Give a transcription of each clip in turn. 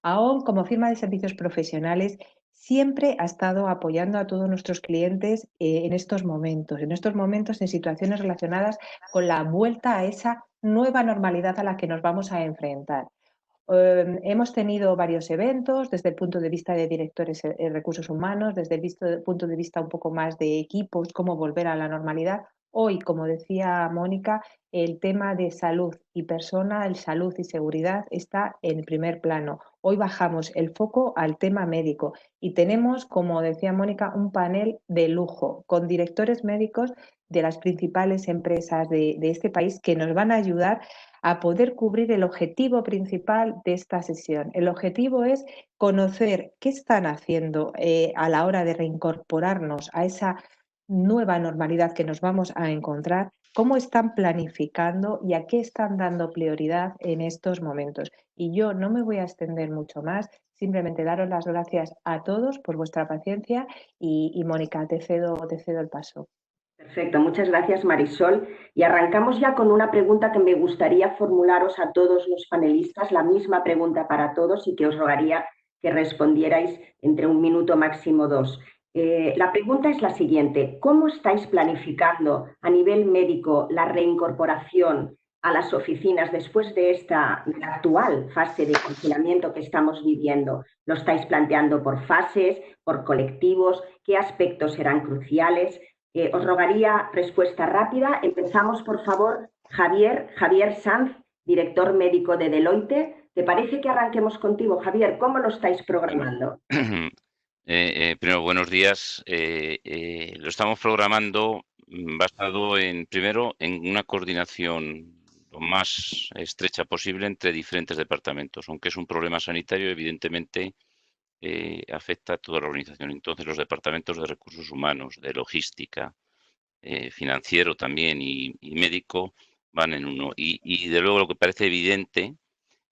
AON, como firma de servicios profesionales, siempre ha estado apoyando a todos nuestros clientes en estos momentos en situaciones relacionadas con la vuelta a esa nueva normalidad a la que nos vamos a enfrentar. Hemos tenido varios eventos desde el punto de vista de directores en recursos humanos, desde el punto de vista un poco más de equipos, cómo volver a la normalidad. Hoy, como decía Mónica, el tema de salud y persona, el salud y seguridad está en primer plano. Hoy bajamos el foco al tema médico y tenemos, como decía Mónica, un panel de lujo con directores médicos de las principales empresas de este país que nos van a ayudar a poder cubrir el objetivo principal de esta sesión. El objetivo es conocer qué están haciendo a la hora de reincorporarnos a esa nueva normalidad que nos vamos a encontrar, cómo están planificando y a qué están dando prioridad en estos momentos. Y yo no me voy a extender mucho más, simplemente daros las gracias a todos por vuestra paciencia y Mónica, te cedo el paso. Perfecto, muchas gracias Marisol. Y arrancamos ya con una pregunta que me gustaría formularos a todos los panelistas, la misma pregunta para todos y que os rogaría que respondierais entre 1 minuto, máximo 2. La pregunta es la siguiente: ¿cómo estáis planificando a nivel médico la reincorporación a las oficinas después de la actual fase de confinamiento que estamos viviendo? ¿Lo estáis planteando por fases, por colectivos? ¿Qué aspectos serán cruciales? Os rogaría respuesta rápida. Empezamos, por favor, Javier Sanz, director médico de Deloitte. ¿Te parece que arranquemos contigo, Javier? ¿Cómo lo estáis programando? Bueno, primero, buenos días. Lo estamos programando basado primero en una coordinación lo más estrecha posible entre diferentes departamentos. Aunque es un problema sanitario, evidentemente afecta a toda la organización. Entonces, los departamentos de recursos humanos, de logística, financiero también y médico van en uno. Y de luego lo que parece evidente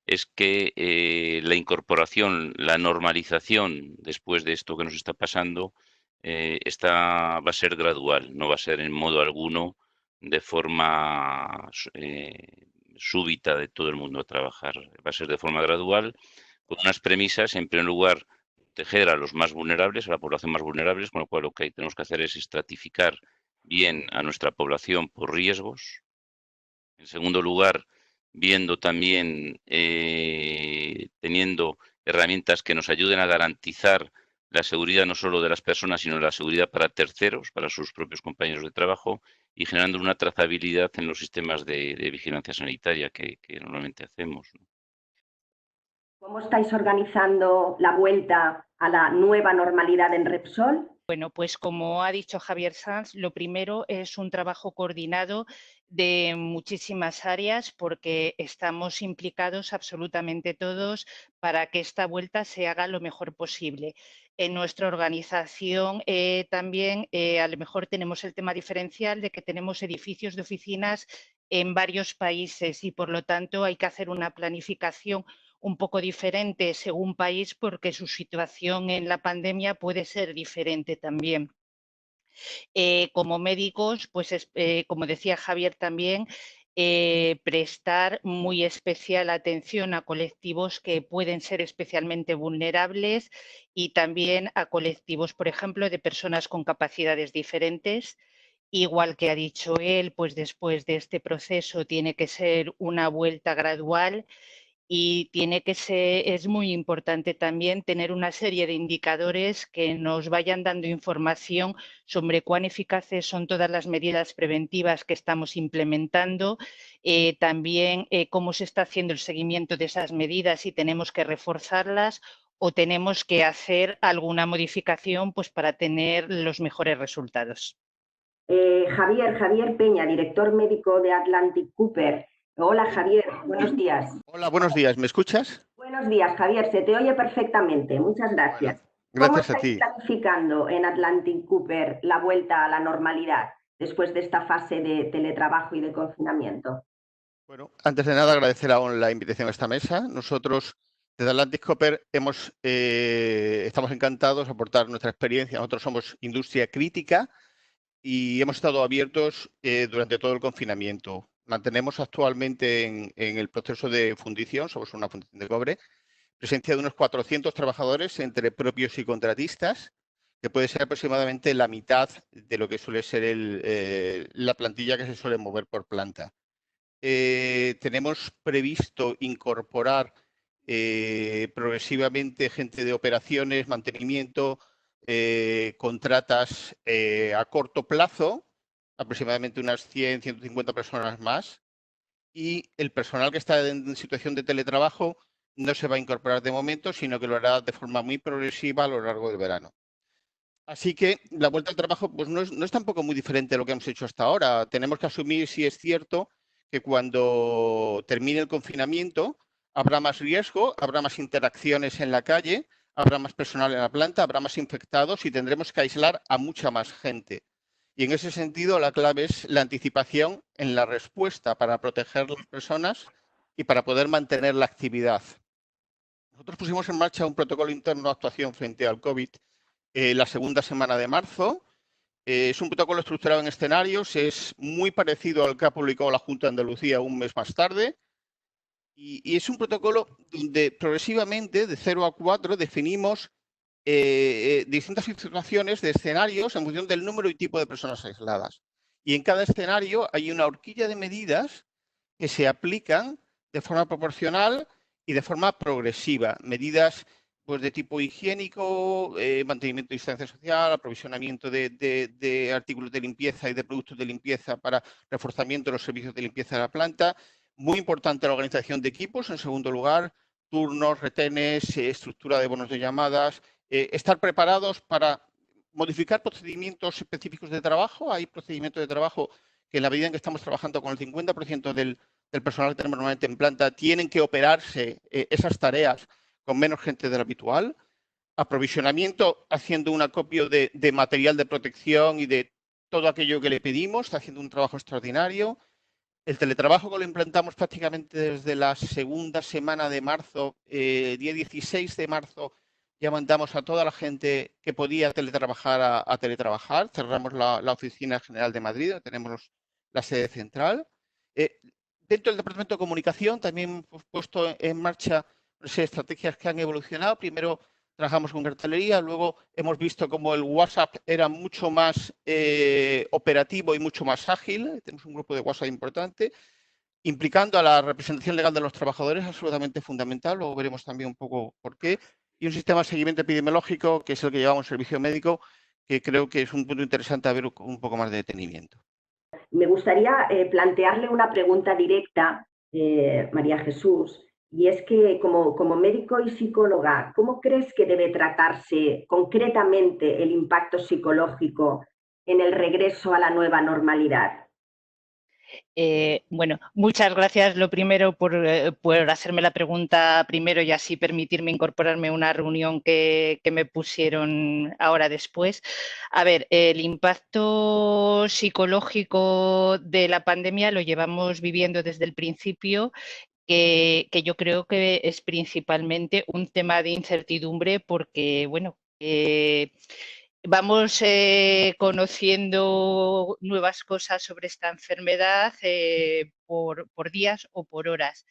es que la incorporación, la normalización después de esto que nos está pasando, va a ser gradual, no va a ser en modo alguno de forma súbita de todo el mundo a trabajar. Va a ser de forma gradual, con unas premisas, en primer lugar, proteger a los más vulnerables, a la población más vulnerable, con lo cual lo que tenemos que hacer es estratificar bien a nuestra población por riesgos. En segundo lugar, viendo también, teniendo herramientas que nos ayuden a garantizar la seguridad no solo de las personas, sino la seguridad para terceros, para sus propios compañeros de trabajo, y generando una trazabilidad en los sistemas de vigilancia sanitaria que normalmente hacemos, ¿no? ¿Cómo estáis organizando la vuelta a la nueva normalidad en Repsol? Bueno, pues como ha dicho Javier Sanz, lo primero es un trabajo coordinado de muchísimas áreas porque estamos implicados absolutamente todos para que esta vuelta se haga lo mejor posible. En nuestra organización también a lo mejor tenemos el tema diferencial de que tenemos edificios de oficinas en varios países y por lo tanto hay que hacer una planificación un poco diferente según país porque su situación en la pandemia puede ser diferente también. Como médicos, pues como decía Javier también, prestar muy especial atención a colectivos que pueden ser especialmente vulnerables y también a colectivos, por ejemplo, de personas con capacidades diferentes. Igual que ha dicho él, pues después de este proceso tiene que ser una vuelta gradual y es muy importante también tener una serie de indicadores que nos vayan dando información sobre cuán eficaces son todas las medidas preventivas que estamos implementando, también cómo se está haciendo el seguimiento de esas medidas, si tenemos que reforzarlas o tenemos que hacer alguna modificación pues, para tener los mejores resultados. Javier Peña, director médico de Atlantic Cooper. Hola Javier, buenos días. Hola, buenos días, ¿me escuchas? Buenos días Javier, se te oye perfectamente, muchas gracias. Bueno, ¿Cómo gracias a estáis ti. planificando en Atlantic Cooper la vuelta a la normalidad después de esta fase de teletrabajo y de confinamiento? Bueno, antes de nada agradecer aún la invitación a esta mesa. Nosotros desde Atlantic Cooper estamos encantados de aportar nuestra experiencia. Nosotros somos industria crítica y hemos estado abiertos durante todo el confinamiento. Mantenemos actualmente en el proceso de fundición, somos una fundición de cobre, presencia de unos 400 trabajadores entre propios y contratistas, que puede ser aproximadamente la mitad de lo que suele ser la plantilla que se suele mover por planta. Tenemos previsto incorporar progresivamente gente de operaciones, mantenimiento, contratas a corto plazo, aproximadamente unas 100, 150 personas más, y el personal que está en situación de teletrabajo no se va a incorporar de momento, sino que lo hará de forma muy progresiva a lo largo del verano. Así que la vuelta al trabajo pues no es tampoco muy diferente de lo que hemos hecho hasta ahora. Tenemos que asumir si es cierto que cuando termine el confinamiento habrá más riesgo, habrá más interacciones en la calle, habrá más personal en la planta, habrá más infectados y tendremos que aislar a mucha más gente. Y en ese sentido la clave es la anticipación en la respuesta para proteger a las personas y para poder mantener la actividad. Nosotros pusimos en marcha un protocolo interno de actuación frente al COVID la segunda semana de marzo. Es un protocolo estructurado en escenarios, es muy parecido al que ha publicado la Junta de Andalucía un mes más tarde. Y es un protocolo donde progresivamente, de 0 a 4, definimos distintas situaciones de escenarios en función del número y tipo de personas aisladas. Y en cada escenario hay una horquilla de medidas que se aplican de forma proporcional y de forma progresiva. Medidas pues, de tipo higiénico, mantenimiento de distancia social, aprovisionamiento de artículos de limpieza y de productos de limpieza para reforzamiento de los servicios de limpieza de la planta. Muy importante la organización de equipos, en segundo lugar, turnos, retenes, estructura de bonos de llamadas, estar preparados para modificar procedimientos específicos de trabajo. Hay procedimientos de trabajo que en la medida en que estamos trabajando con el 50% del personal que tenemos normalmente en planta, tienen que operarse esas tareas con menos gente de lo habitual. Aprovisionamiento haciendo un acopio de material de protección y de todo aquello que le pedimos, está haciendo un trabajo extraordinario. El teletrabajo que lo implantamos prácticamente desde la segunda semana de marzo, día 16 de marzo, ya mandamos a toda la gente que podía teletrabajar a teletrabajar. Cerramos la Oficina General de Madrid, tenemos la sede central. Dentro del Departamento de Comunicación también hemos puesto en marcha estrategias que han evolucionado. Primero trabajamos con cartelería, luego hemos visto cómo el WhatsApp era mucho más operativo y mucho más ágil. Tenemos un grupo de WhatsApp importante, implicando a la representación legal de los trabajadores, absolutamente fundamental. Luego veremos también un poco por qué. Y un sistema de seguimiento epidemiológico, que es el que llevamos en servicio médico, que creo que es un punto interesante a ver con un poco más de detenimiento. Me gustaría plantearle una pregunta directa, María Jesús, y es que como médico y psicóloga, ¿cómo crees que debe tratarse concretamente el impacto psicológico en el regreso a la nueva normalidad? Bueno, muchas gracias lo primero por hacerme la pregunta primero y así permitirme incorporarme a una reunión que me pusieron ahora después. A ver, el impacto psicológico de la pandemia lo llevamos viviendo desde el principio, que yo creo que es principalmente un tema de incertidumbre porque, bueno, vamos conociendo nuevas cosas sobre esta enfermedad por días o por horas.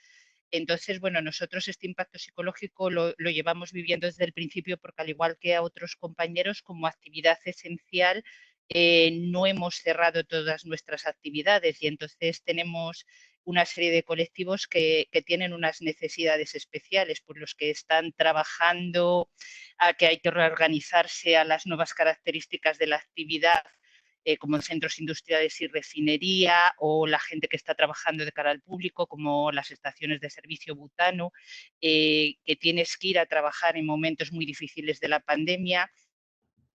Entonces, bueno, nosotros este impacto psicológico lo llevamos viviendo desde el principio porque al igual que a otros compañeros, como actividad esencial, no hemos cerrado todas nuestras actividades y entonces tenemos una serie de colectivos que tienen unas necesidades especiales, por los que están trabajando a que hay que reorganizarse a las nuevas características de la actividad, como en centros industriales y refinería, o la gente que está trabajando de cara al público, como las estaciones de servicio butano, que tienes que ir a trabajar en momentos muy difíciles de la pandemia.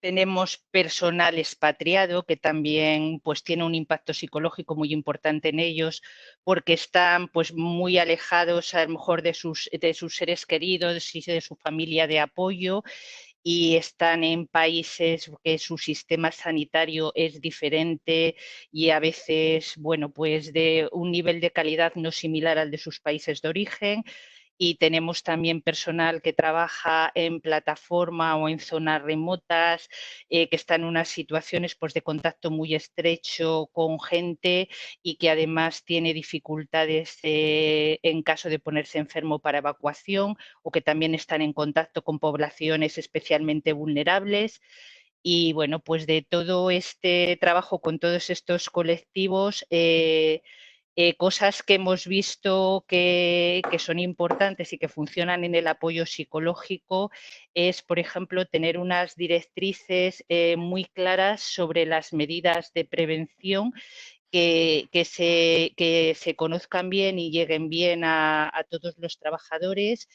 Tenemos personal expatriado que también pues, tiene un impacto psicológico muy importante en ellos porque están pues, muy alejados a lo mejor de sus seres queridos y de su familia de apoyo y están en países que su sistema sanitario es diferente y a veces, bueno, pues de un nivel de calidad no similar al de sus países de origen. y tenemos también personal que trabaja en plataforma o en zonas remotas, que está en unas situaciones pues, de contacto muy estrecho con gente y que además tiene dificultades en caso de ponerse enfermo para evacuación, o que también están en contacto con poblaciones especialmente vulnerables. Y bueno, pues de todo este trabajo con todos estos colectivos, cosas que hemos visto que son importantes y que funcionan en el apoyo psicológico es, por ejemplo, tener unas directrices muy claras sobre las medidas de prevención que se conozcan bien y lleguen bien a todos los trabajadores,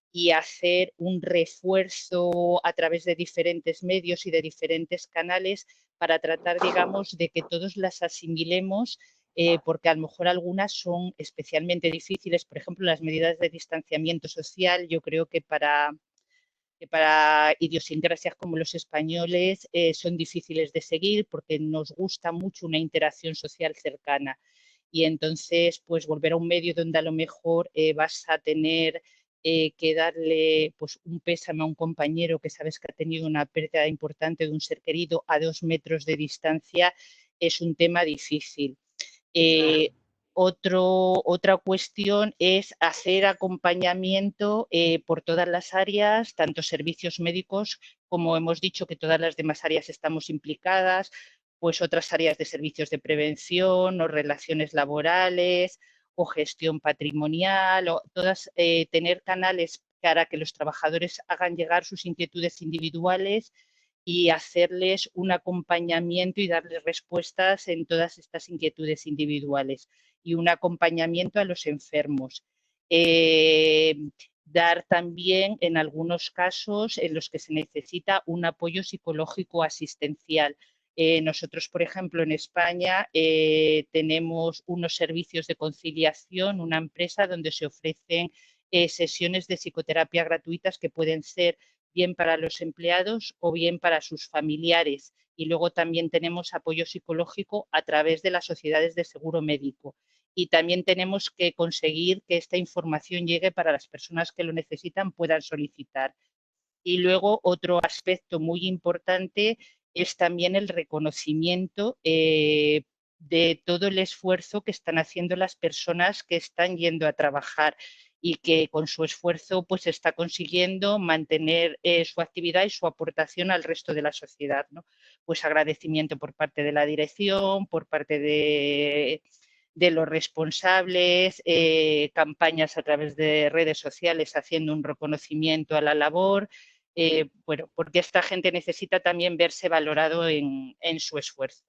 y hacer un refuerzo a través de diferentes medios y de diferentes canales para tratar, digamos, de que todos las asimilemos, porque a lo mejor algunas son especialmente difíciles. Por ejemplo, las medidas de distanciamiento social, yo creo que para idiosincrasias como los españoles son difíciles de seguir porque nos gusta mucho una interacción social cercana. Y entonces, pues volver a un medio donde a lo mejor vas a tener que darle pues, un pésame a un compañero que sabes que ha tenido una pérdida importante de un ser querido a 2 metros de distancia, es un tema difícil. Otra cuestión es hacer acompañamiento por todas las áreas, tanto servicios médicos, como hemos dicho que todas las demás áreas estamos implicadas, pues otras áreas de servicios de prevención o relaciones laborales o gestión patrimonial, o todas tener canales para que los trabajadores hagan llegar sus inquietudes individuales y hacerles un acompañamiento y darles respuestas en todas estas inquietudes individuales, y un acompañamiento a los enfermos. Dar también, en algunos casos en los que se necesita un apoyo psicológico asistencial. Nosotros, por ejemplo, en España tenemos unos servicios de conciliación, una empresa donde se ofrecen sesiones de psicoterapia gratuitas que pueden ser bien para los empleados o bien para sus familiares. Y luego también tenemos apoyo psicológico a través de las sociedades de seguro médico. Y también tenemos que conseguir que esta información llegue para las personas que lo necesitan, puedan solicitar. Y luego otro aspecto muy importante es también el reconocimiento de todo el esfuerzo que están haciendo las personas que están yendo a trabajar y que con su esfuerzo pues está consiguiendo mantener su actividad y su aportación al resto de la sociedad, ¿no? Pues agradecimiento por parte de la dirección, por parte de los responsables, campañas a través de redes sociales haciendo un reconocimiento a la labor, bueno, porque esta gente necesita también verse valorado en su esfuerzo.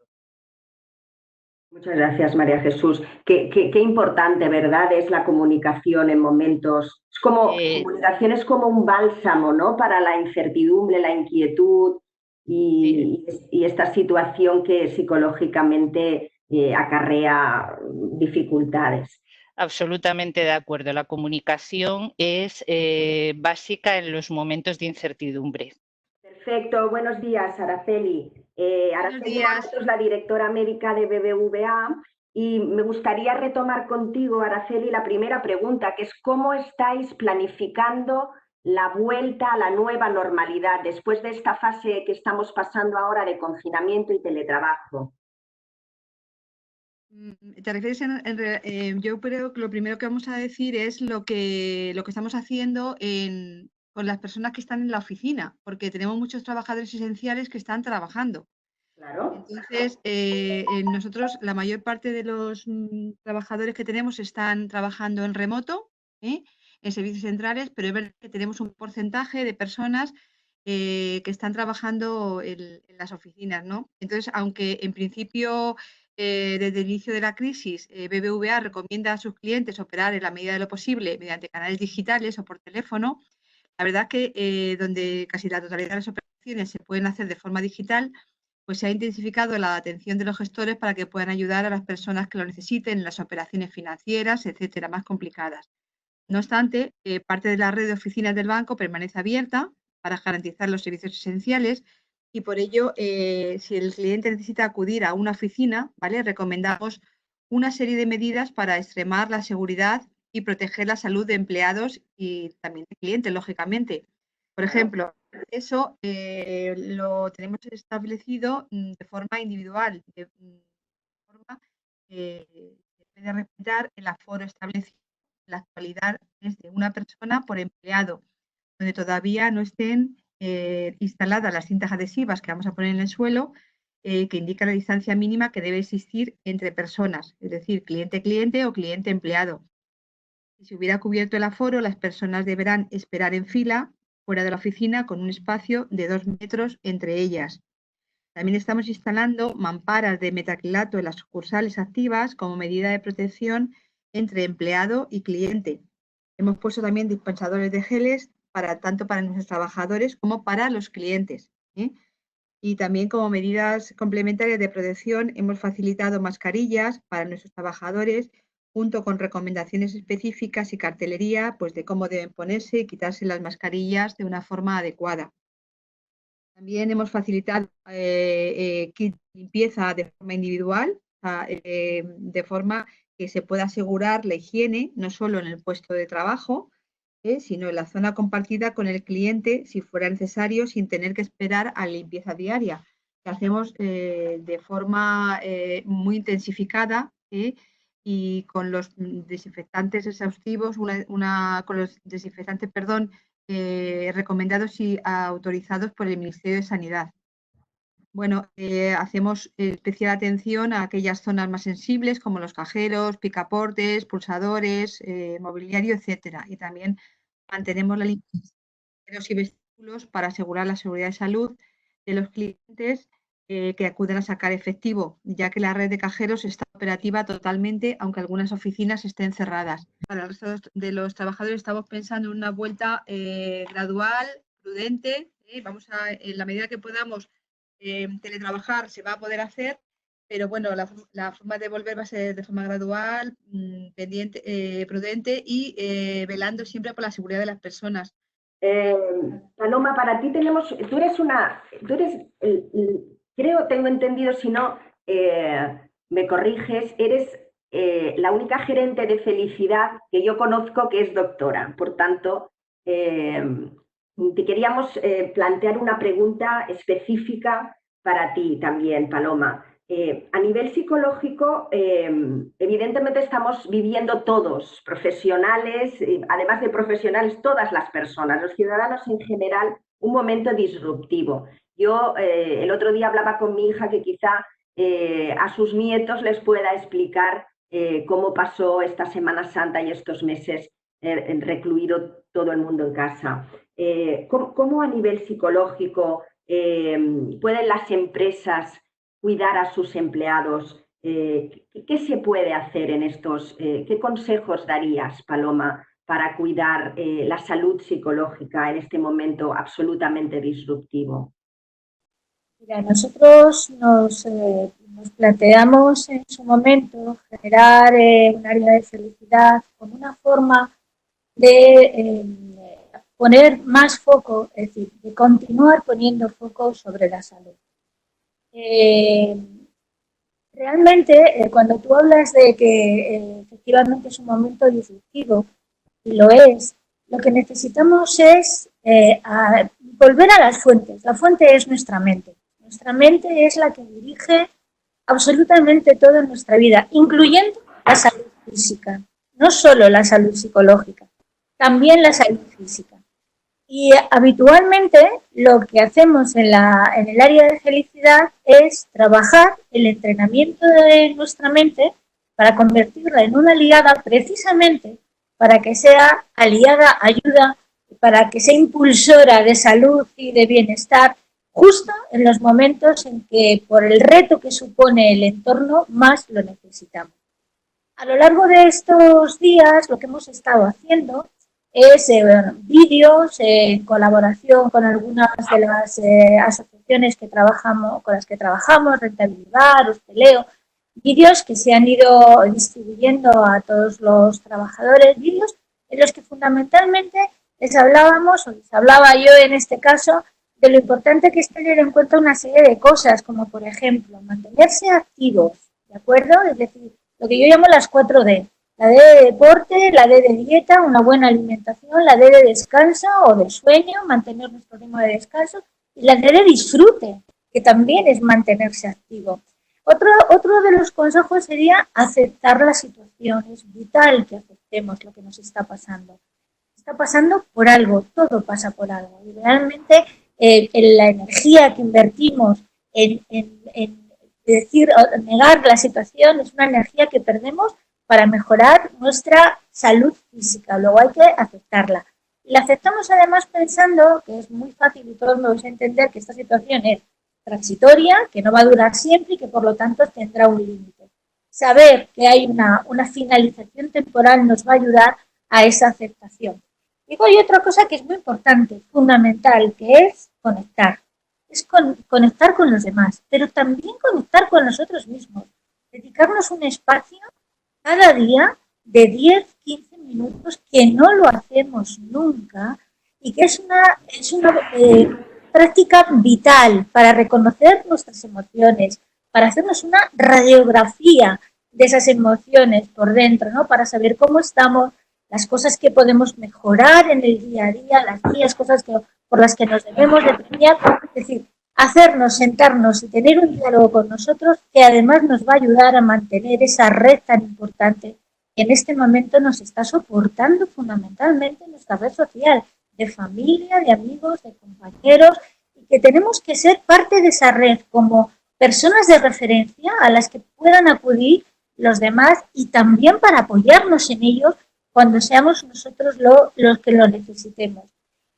Muchas gracias, María Jesús. Qué importante, ¿verdad? Es la comunicación en momentos. Es como, comunicación es como un bálsamo, ¿no? Para la incertidumbre, la inquietud y esta situación que psicológicamente acarrea dificultades. Absolutamente de acuerdo. La comunicación es básica en los momentos de incertidumbre. Perfecto. Buenos días, Araceli. Araceli Morato es la directora médica de BBVA y me gustaría retomar contigo, Araceli, la primera pregunta, que es ¿cómo estáis planificando la vuelta a la nueva normalidad después de esta fase que estamos pasando ahora de confinamiento y teletrabajo? ¿Te refieres yo creo que lo primero que vamos a decir es lo que estamos haciendo con las personas que están en la oficina, porque tenemos muchos trabajadores esenciales que están trabajando. Claro. Entonces, nosotros, la mayor parte de los trabajadores que tenemos están trabajando en remoto, en servicios centrales, pero es verdad que tenemos un porcentaje de personas que están trabajando en las oficinas, ¿no? Entonces, aunque en principio desde el inicio de la crisis, BBVA recomienda a sus clientes operar en la medida de lo posible mediante canales digitales o por teléfono. La verdad que donde casi la totalidad de las operaciones se pueden hacer de forma digital, pues se ha intensificado la atención de los gestores para que puedan ayudar a las personas que lo necesiten en las operaciones financieras, etcétera, más complicadas. No obstante, parte de la red de oficinas del banco permanece abierta para garantizar los servicios esenciales. Y por ello, si el cliente necesita acudir a una oficina, ¿vale? Recomendamos una serie de medidas para extremar la seguridad y proteger la salud de empleados y también de clientes, lógicamente. Por ejemplo, eso lo tenemos establecido de forma individual, de forma que debe respetar el aforo establecido. La actualidad es de una persona por empleado, donde todavía no estén instaladas las cintas adhesivas que vamos a poner en el suelo, que indica la distancia mínima que debe existir entre personas, es decir, cliente-cliente o cliente-empleado. Si se hubiera cubierto el aforo, las personas deberán esperar en fila fuera de la oficina con un espacio de 2 metros entre ellas. También estamos instalando mamparas de metacrilato en las sucursales activas como medida de protección entre empleado y cliente. Hemos puesto también dispensadores de geles tanto para nuestros trabajadores como para los clientes. Y también como medidas complementarias de protección hemos facilitado mascarillas para nuestros trabajadores junto con recomendaciones específicas y cartelería pues, de cómo deben ponerse y quitarse las mascarillas de una forma adecuada. También hemos facilitado kit de limpieza de forma individual, de forma que se pueda asegurar la higiene, no solo en el puesto de trabajo, sino en la zona compartida con el cliente, si fuera necesario, sin tener que esperar a la limpieza diaria, que hacemos de forma muy intensificada y con los desinfectantes exhaustivos, con los desinfectantes, recomendados y autorizados por el Ministerio de Sanidad. Bueno, hacemos especial atención a aquellas zonas más sensibles como los cajeros, picaportes, pulsadores, mobiliario, etcétera. Y también mantenemos la limpieza de los vestíbulos para asegurar la seguridad y salud de los clientes que acuden a sacar efectivo, ya que la red de cajeros está operativa totalmente, aunque algunas oficinas estén cerradas. Para el resto de los trabajadores estamos pensando en una vuelta gradual, prudente. Vamos a, en la medida que podamos, teletrabajar se va a poder hacer, pero bueno, la forma de volver va a ser de forma gradual, pendiente, prudente y velando siempre por la seguridad de las personas. Paloma, para ti creo, tengo entendido, si no, me corriges, eres la única gerente de felicidad que yo conozco que es doctora. Por tanto, te queríamos plantear una pregunta específica para ti también, Paloma. A nivel psicológico, evidentemente estamos viviendo todos, profesionales, además de profesionales, todas las personas, los ciudadanos en general, un momento disruptivo. Yo el otro día hablaba con mi hija que quizá a sus nietos les pueda explicar cómo pasó esta Semana Santa y estos meses recluido todo el mundo en casa. ¿Cómo a nivel psicológico pueden las empresas cuidar a sus empleados? ¿Qué se puede hacer en estos? ¿Qué consejos darías, Paloma, para cuidar la salud psicológica en este momento absolutamente disruptivo? Mira, nosotros nos planteamos en su momento generar un área de felicidad como una forma de poner más foco, es decir, de continuar poniendo foco sobre la salud. Realmente, cuando tú hablas de que efectivamente es un momento disruptivo, y lo es, lo que necesitamos es volver a las fuentes. La fuente es nuestra mente. Nuestra mente es la que dirige absolutamente todo en nuestra vida, incluyendo la salud física, no solo la salud psicológica, también la salud física. Y habitualmente lo que hacemos en el área de felicidad es trabajar el entrenamiento de nuestra mente para convertirla en una aliada precisamente para que sea aliada, ayuda, para que sea impulsora de salud y de bienestar, justo en los momentos en que, por el reto que supone el entorno, más lo necesitamos. A lo largo de estos días, lo que hemos estado haciendo es vídeos en colaboración con algunas de las asociaciones con las que trabajamos, Rentabilidad, Hosteleo, vídeos que se han ido distribuyendo a todos los trabajadores, vídeos en los que fundamentalmente les hablaba yo en este caso, de lo importante que es tener en cuenta una serie de cosas, como por ejemplo, mantenerse activos, ¿de acuerdo? Es decir, lo que yo llamo las 4D, La D de deporte, la D de dieta, una buena alimentación, la D de descanso o de sueño, mantener nuestro ritmo de descanso, y la D de disfrute, que también es mantenerse activo. Otro de los consejos sería aceptar la situación. Es vital que aceptemos lo que nos está pasando. Está pasando por algo, todo pasa por algo. Y realmente la energía que invertimos en decir o negar la situación es una energía que perdemos para mejorar nuestra salud física. Luego hay que aceptarla. Y la aceptamos además pensando que es muy fácil y todos me vais a entender que esta situación es transitoria, que no va a durar siempre y que por lo tanto tendrá un límite. Saber que hay una finalización temporal nos va a ayudar a esa aceptación. Digo, hay otra cosa que es muy importante, fundamental, que es conectar. Es conectar con los demás, pero también conectar con nosotros mismos. Dedicarnos un espacio cada día de 10, 15 minutos, que no lo hacemos nunca y que es una práctica vital para reconocer nuestras emociones, para hacernos una radiografía de esas emociones por dentro, ¿no? Para saber cómo estamos, las cosas que podemos mejorar en el día a día, las cosas por las que nos debemos de premiar, es decir, hacernos, sentarnos y tener un diálogo con nosotros que además nos va a ayudar a mantener esa red tan importante que en este momento nos está soportando fundamentalmente nuestra red social, de familia, de amigos, de compañeros, y que tenemos que ser parte de esa red como personas de referencia a las que puedan acudir los demás y también para apoyarnos en ellos cuando seamos nosotros los que lo necesitemos.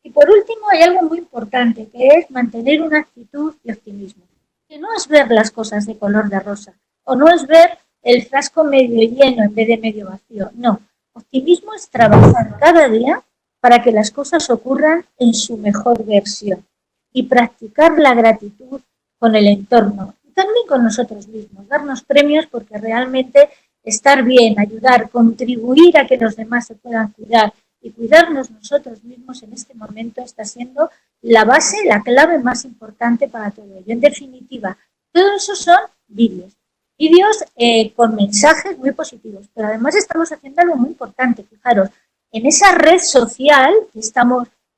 Y por último, hay algo muy importante, que es mantener una actitud de optimismo, que no es ver las cosas de color de rosa, o no es ver el frasco medio lleno en vez de medio vacío. No, optimismo es trabajar cada día para que las cosas ocurran en su mejor versión y practicar la gratitud con el entorno y también con nosotros mismos, darnos premios porque realmente estar bien, ayudar, contribuir a que los demás se puedan cuidar y cuidarnos nosotros mismos en este momento está siendo la base, la clave más importante para todo ello. En definitiva, todo eso son vídeos con mensajes muy positivos, pero además estamos haciendo algo muy importante, fijaros, en esa red social que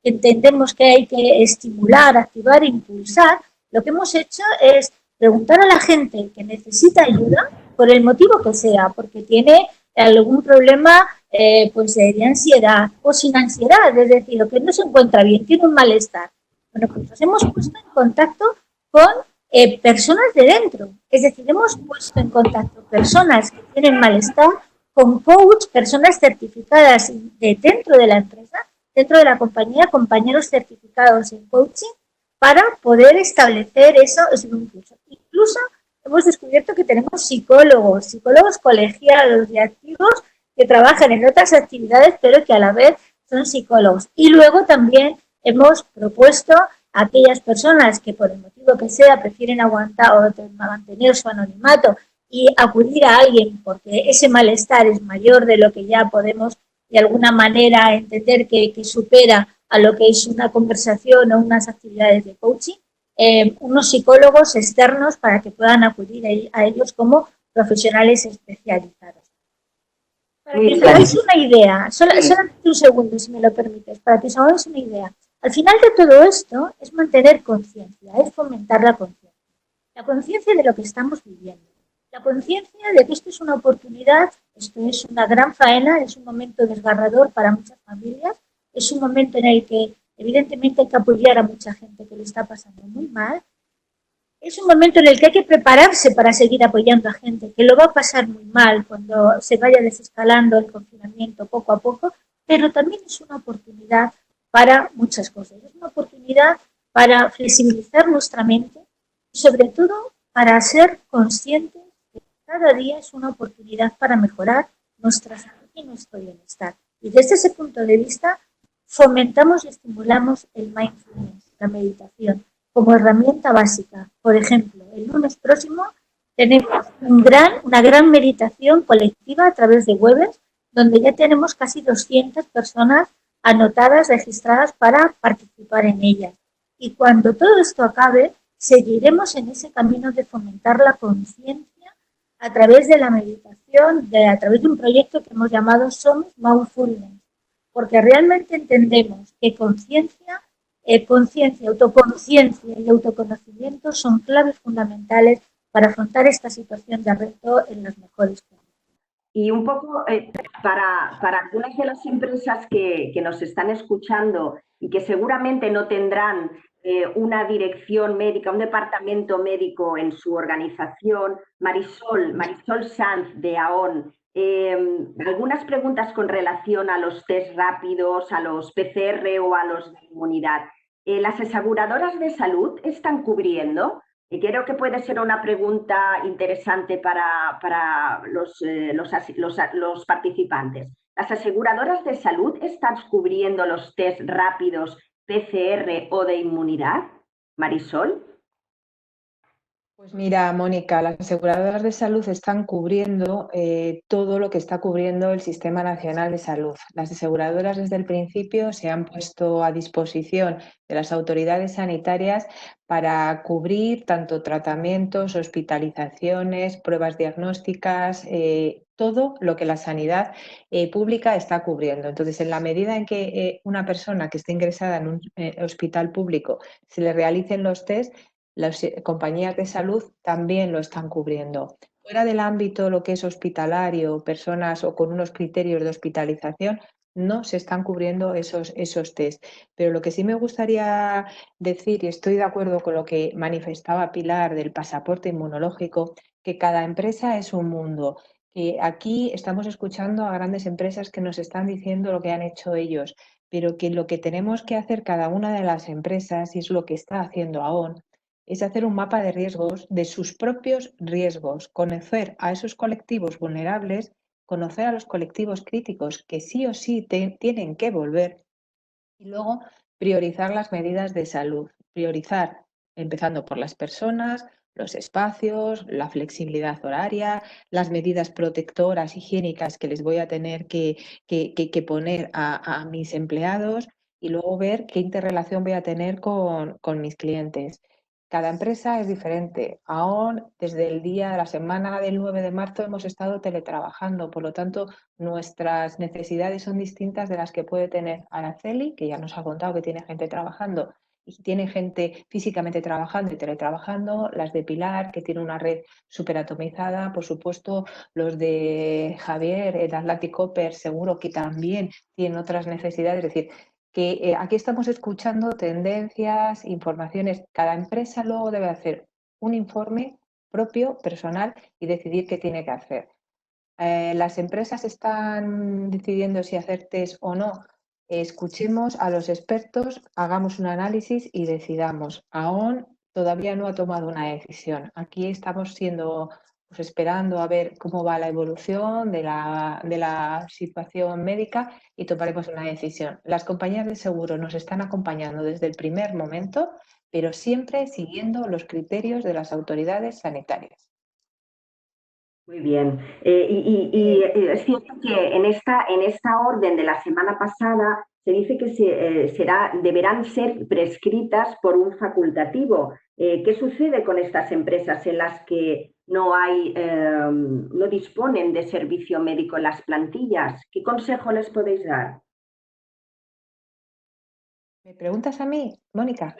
entendemos que hay que estimular, activar e impulsar, lo que hemos hecho es preguntar a la gente que necesita ayuda, por el motivo que sea, porque tiene algún problema pues de ansiedad o sin ansiedad, es decir, o que no se encuentra bien, tiene un malestar. Bueno, pues nos hemos puesto en contacto con personas de dentro, es decir, hemos puesto en contacto personas que tienen malestar con coach, personas certificadas dentro de la empresa, dentro de la compañía, compañeros certificados en coaching, para poder establecer eso, incluso hemos descubierto que tenemos psicólogos colegiados y activos que trabajan en otras actividades, pero que a la vez son psicólogos. Y luego también hemos propuesto a aquellas personas que por el motivo que sea prefieren aguantar o mantener su anonimato y acudir a alguien porque ese malestar es mayor de lo que ya podemos de alguna manera entender que supera a lo que es una conversación o unas actividades de coaching, unos psicólogos externos para que puedan acudir a ellos como profesionales especializados. Para que os hagáis una idea, solamente un segundo si me lo permites, para que os hagáis una idea. Al final de todo esto es mantener conciencia, es fomentar la conciencia de lo que estamos viviendo, la conciencia de que esto es una oportunidad, esto es una gran faena, es un momento desgarrador para muchas familias, es un momento en el que evidentemente hay que apoyar a mucha gente que lo está pasando muy mal, es un momento en el que hay que prepararse para seguir apoyando a gente que lo va a pasar muy mal cuando se vaya desescalando el confinamiento poco a poco, pero también es una oportunidad para muchas cosas. Es una oportunidad para flexibilizar nuestra mente y sobre todo para ser conscientes de que cada día es una oportunidad para mejorar nuestra salud y nuestro bienestar. Y desde ese punto de vista fomentamos y estimulamos el mindfulness, la meditación, como herramienta básica. Por ejemplo, el lunes próximo tenemos una gran meditación colectiva a través de Webex, donde ya tenemos casi 200 personas anotadas, registradas para participar en ellas. Y cuando todo esto acabe, seguiremos en ese camino de fomentar la conciencia a través de la meditación, a través de un proyecto que hemos llamado Somos Mindfulness, porque realmente entendemos que conciencia, autoconciencia y autoconocimiento son claves fundamentales para afrontar esta situación de reto en las mejores condiciones. Y un poco para algunas de las empresas que nos están escuchando y que seguramente no tendrán una dirección médica, un departamento médico en su organización, Marisol Sanz de AON, algunas preguntas con relación a los test rápidos, a los PCR o a los de inmunidad. ¿Las aseguradoras de salud están cubriendo? Y creo que puede ser una pregunta interesante para los participantes. ¿Las aseguradoras de salud están cubriendo los test rápidos PCR o de inmunidad? Marisol. Pues mira, Mónica, las aseguradoras de salud están cubriendo todo lo que está cubriendo el Sistema Nacional de Salud. Las aseguradoras desde el principio se han puesto a disposición de las autoridades sanitarias para cubrir tanto tratamientos, hospitalizaciones, pruebas diagnósticas, todo lo que la sanidad pública está cubriendo. Entonces, en la medida en que una persona que esté ingresada en un hospital público se le realicen los test, las compañías de salud también lo están cubriendo. Fuera del ámbito, lo que es hospitalario, personas o con unos criterios de hospitalización, no se están cubriendo esos test. Pero lo que sí me gustaría decir, y estoy de acuerdo con lo que manifestaba Pilar del pasaporte inmunológico, que cada empresa es un mundo. Que aquí estamos escuchando a grandes empresas que nos están diciendo lo que han hecho ellos, pero que lo que tenemos que hacer cada una de las empresas, y es lo que está haciendo AON, es hacer un mapa de riesgos, de sus propios riesgos, conocer a esos colectivos vulnerables, conocer a los colectivos críticos que sí o sí tienen que volver y luego priorizar las medidas de salud, priorizar empezando por las personas, los espacios, la flexibilidad horaria, las medidas protectoras higiénicas que les voy a tener que poner a mis empleados y luego ver qué interrelación voy a tener con mis clientes. Cada empresa es diferente. Aún desde el día de la semana del 9 de marzo hemos estado teletrabajando, por lo tanto, nuestras necesidades son distintas de las que puede tener Araceli, que ya nos ha contado que tiene gente trabajando y tiene gente físicamente trabajando y teletrabajando, las de Pilar, que tiene una red súper atomizada, por supuesto, los de Javier, el Atlantic Copper, seguro que también tienen otras necesidades, es decir, que aquí estamos escuchando tendencias, informaciones. Cada empresa luego debe hacer un informe propio, personal, y decidir qué tiene que hacer. Las empresas están decidiendo si hacer test o no. Escuchemos a los expertos, hagamos un análisis y decidamos. Aún todavía no ha tomado una decisión. Aquí estamos pues esperando a ver cómo va la evolución de la situación médica y tomaremos una decisión. Las compañías de seguro nos están acompañando desde el primer momento, pero siempre siguiendo los criterios de las autoridades sanitarias. Muy bien. Es cierto que en esta orden de la semana pasada se dice que deberán ser prescritas por un facultativo. ¿Qué sucede con estas empresas en las que no disponen de servicio médico en las plantillas? ¿Qué consejo les podéis dar? ¿Me preguntas a mí, Mónica?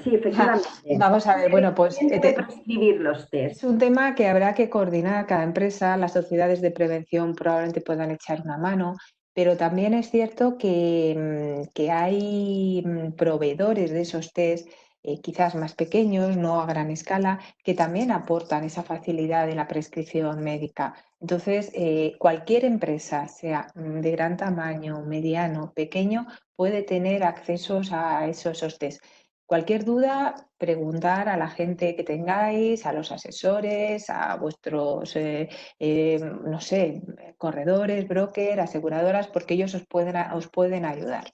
Sí, efectivamente. Vamos a ver, bueno, pues ¿Quién debe prescribir los test? es un tema que habrá que coordinar cada empresa. Las sociedades de prevención probablemente puedan echar una mano, pero también es cierto que hay proveedores de esos test, quizás más pequeños, no a gran escala, que también aportan esa facilidad de la prescripción médica. Entonces, cualquier empresa, sea de gran tamaño, mediano, pequeño, puede tener accesos a esos test. Cualquier duda, preguntar a la gente que tengáis, a los asesores, a vuestros, no sé, corredores, brokers, aseguradoras, porque ellos os pueden ayudar.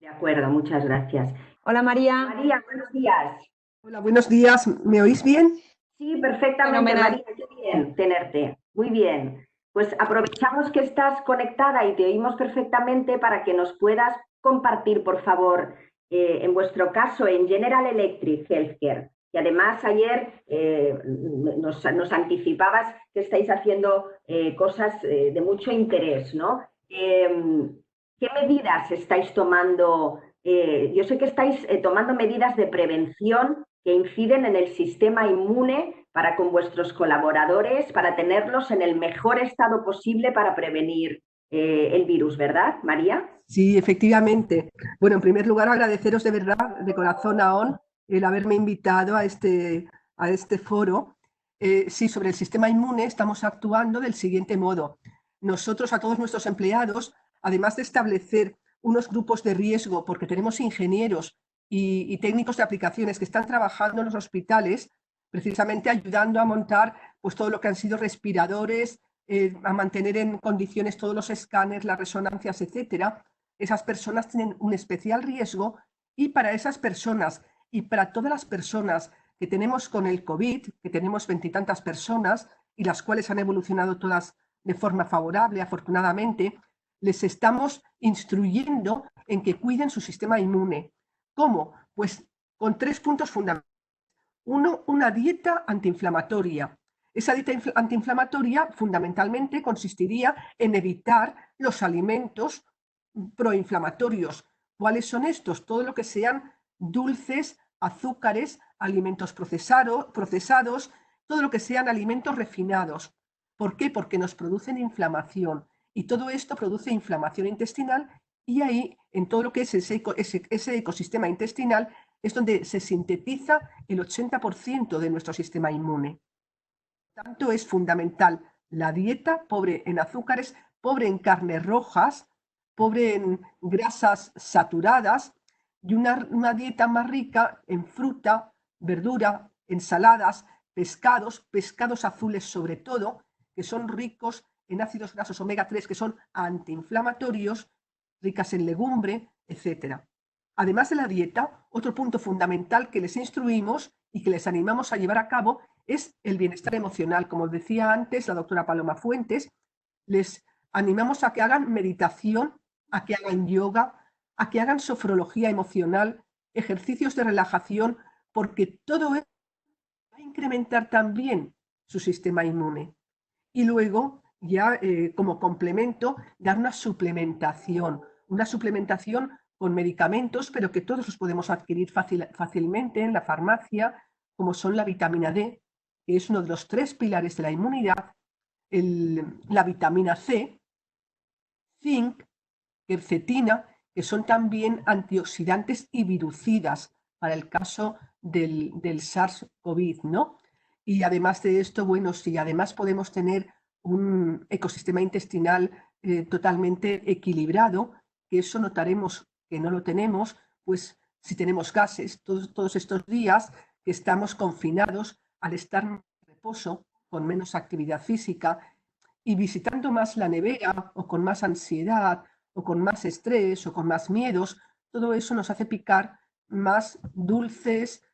De acuerdo, muchas gracias. Hola María. María, buenos días. Hola, buenos días. ¿Me oís bien? Sí, perfectamente, Fenomenal. María, qué bien tenerte. Muy bien. Pues aprovechamos que estás conectada y te oímos perfectamente para que nos puedas compartir, por favor, en vuestro caso, en General Electric Healthcare, Y además ayer nos anticipabas que estáis haciendo cosas de mucho interés, ¿no? ¿Qué medidas estáis tomando? Yo sé que estáis tomando medidas de prevención que inciden en el sistema inmune para con vuestros colaboradores, para tenerlos en el mejor estado posible para prevenir el virus, ¿verdad, María? Sí, efectivamente. Bueno, en primer lugar, agradeceros de verdad, de corazón, Aon, el haberme invitado a este foro. Sí, sobre el sistema inmune estamos actuando del siguiente modo. Nosotros, a todos nuestros empleados, además de establecer unos grupos de riesgo, porque tenemos ingenieros y técnicos de aplicaciones que están trabajando en los hospitales, precisamente ayudando a montar pues, todo lo que han sido respiradores, a mantener en condiciones todos los escáneres, las resonancias, etcétera. Esas personas tienen un especial riesgo y para esas personas y para todas las personas que tenemos con el COVID, que tenemos 20 y tantas personas y las cuales han evolucionado todas de forma favorable, afortunadamente, les estamos instruyendo en que cuiden su sistema inmune. ¿Cómo? Pues con 3 puntos fundamentales. Uno, una dieta antiinflamatoria. Esa dieta antiinflamatoria fundamentalmente consistiría en evitar los alimentos proinflamatorios. ¿Cuáles son estos? Todo lo que sean dulces, azúcares, alimentos procesados, todo lo que sean alimentos refinados. ¿Por qué? Porque nos producen inflamación y todo esto produce inflamación intestinal y ahí, en todo lo que es ese ecosistema intestinal, es donde se sintetiza el 80% de nuestro sistema inmune. Por tanto, es fundamental la dieta pobre en azúcares, pobre en carnes rojas, pobre en grasas saturadas y una dieta más rica en fruta, verdura, ensaladas, pescados azules sobre todo, que son ricos en ácidos grasos omega 3, que son antiinflamatorios, ricas en legumbre, etc. Además de la dieta, otro punto fundamental que les instruimos y que les animamos a llevar a cabo es el bienestar emocional. Como decía antes la doctora Paloma Fuentes, les animamos a que hagan meditación, a que hagan yoga, a que hagan sofrología emocional, ejercicios de relajación, porque todo eso va a incrementar también su sistema inmune. Y luego, ya como complemento, dar una suplementación con medicamentos, pero que todos los podemos adquirir fácilmente en la farmacia, como son la vitamina D, que es uno de los 3 pilares de la inmunidad, la vitamina C, zinc, quercetina, que son también antioxidantes y virucidas para el caso del SARS-CoV, ¿no? Y además de esto, bueno, si además podemos tener un ecosistema intestinal totalmente equilibrado, que eso notaremos que no lo tenemos, pues si tenemos gases todos estos días que estamos confinados, al estar en reposo, con menos actividad física y visitando más la nevera o con más ansiedad o con más estrés o con más miedos, todo eso nos hace picar más dulces,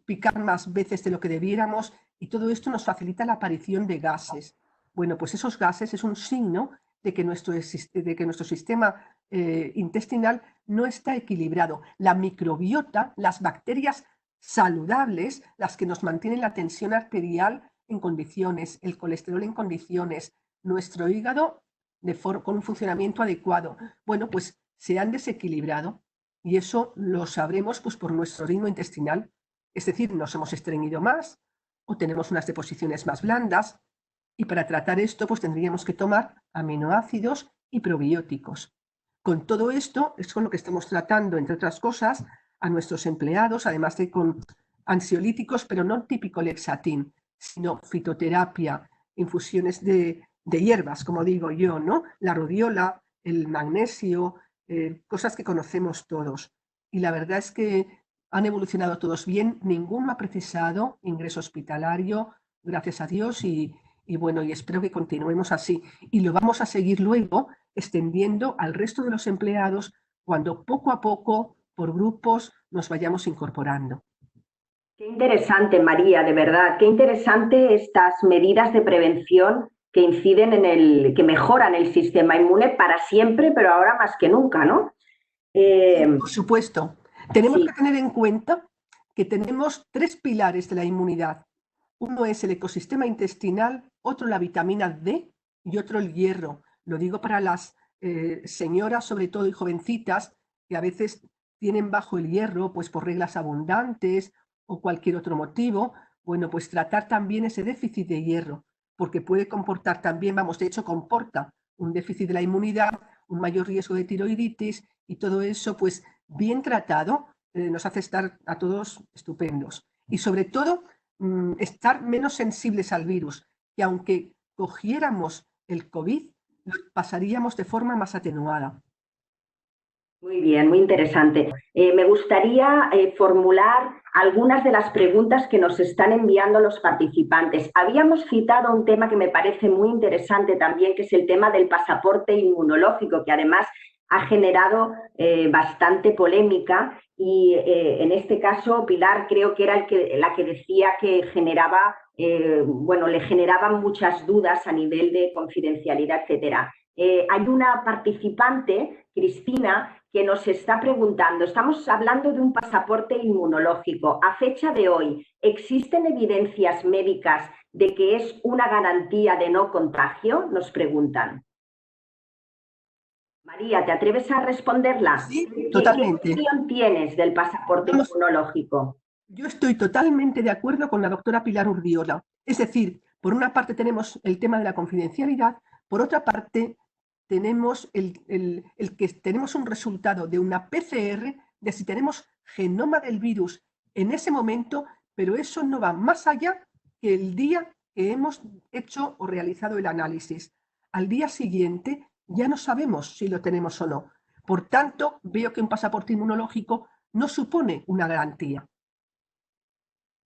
picar más veces de lo que debiéramos y todo esto nos facilita la aparición de gases. Bueno, pues esos gases es un signo de que nuestro sistema intestinal no está equilibrado. La microbiota, las bacterias saludables, las que nos mantienen la tensión arterial en condiciones, el colesterol en condiciones, nuestro hígado con un funcionamiento adecuado, bueno, pues se han desequilibrado y eso lo sabremos pues, por nuestro ritmo intestinal. Es decir, nos hemos estreñido más o tenemos unas deposiciones más blandas y para tratar esto pues tendríamos que tomar aminoácidos y probióticos. Con todo esto es con lo que estamos tratando, entre otras cosas, a nuestros empleados, además de con ansiolíticos, pero no típico Lexatin, sino fitoterapia, infusiones de hierbas, como digo yo, ¿no? La rodiola, el magnesio, cosas que conocemos todos. Y la verdad es que han evolucionado todos bien, ninguno ha precisado ingreso hospitalario, gracias a Dios, y bueno, y espero que continuemos así. Y lo vamos a seguir luego extendiendo al resto de los empleados cuando poco a poco, por grupos, nos vayamos incorporando. Qué interesante, María, de verdad, qué interesante estas medidas de prevención que inciden que mejoran el sistema inmune para siempre, pero ahora más que nunca, ¿no? Por supuesto. Tenemos que tener en cuenta que tenemos 3 pilares de la inmunidad. Uno es el ecosistema intestinal, otro la vitamina D y otro el hierro. Lo digo para las señoras, sobre todo, y jovencitas, que a veces tienen bajo el hierro, pues por reglas abundantes o cualquier otro motivo. Bueno, pues tratar también ese déficit de hierro, porque puede comportar también, vamos, de hecho comporta un déficit de la inmunidad, un mayor riesgo de tiroiditis, y todo eso, pues bien tratado, nos hace estar a todos estupendos. Y sobre todo, estar menos sensibles al virus, que aunque cogiéramos el COVID, lo pasaríamos de forma más atenuada. Muy bien, muy interesante. Me gustaría formular algunas de las preguntas que nos están enviando los participantes. Habíamos citado un tema que me parece muy interesante también, que es el tema del pasaporte inmunológico, que además ha generado bastante polémica, y en este caso Pilar creo que era la que decía que generaba, le generaban muchas dudas a nivel de confidencialidad, etcétera. Hay una participante, Cristina, que nos está preguntando, estamos hablando de un pasaporte inmunológico. A fecha de hoy, ¿existen evidencias médicas de que es una garantía de no contagio? Nos preguntan. María, ¿te atreves a responderla? Sí, totalmente. ¿Qué opinión tienes del pasaporte inmunológico? Yo estoy totalmente de acuerdo con la doctora Pilar Urdiola. Es decir, por una parte tenemos el tema de la confidencialidad, por otra parte tenemos el que tenemos un resultado de una PCR de si tenemos genoma del virus en ese momento, pero eso no va más allá que el día que hemos hecho o realizado el análisis. Al día siguiente ya no sabemos si lo tenemos o no. Por tanto, veo que un pasaporte inmunológico no supone una garantía.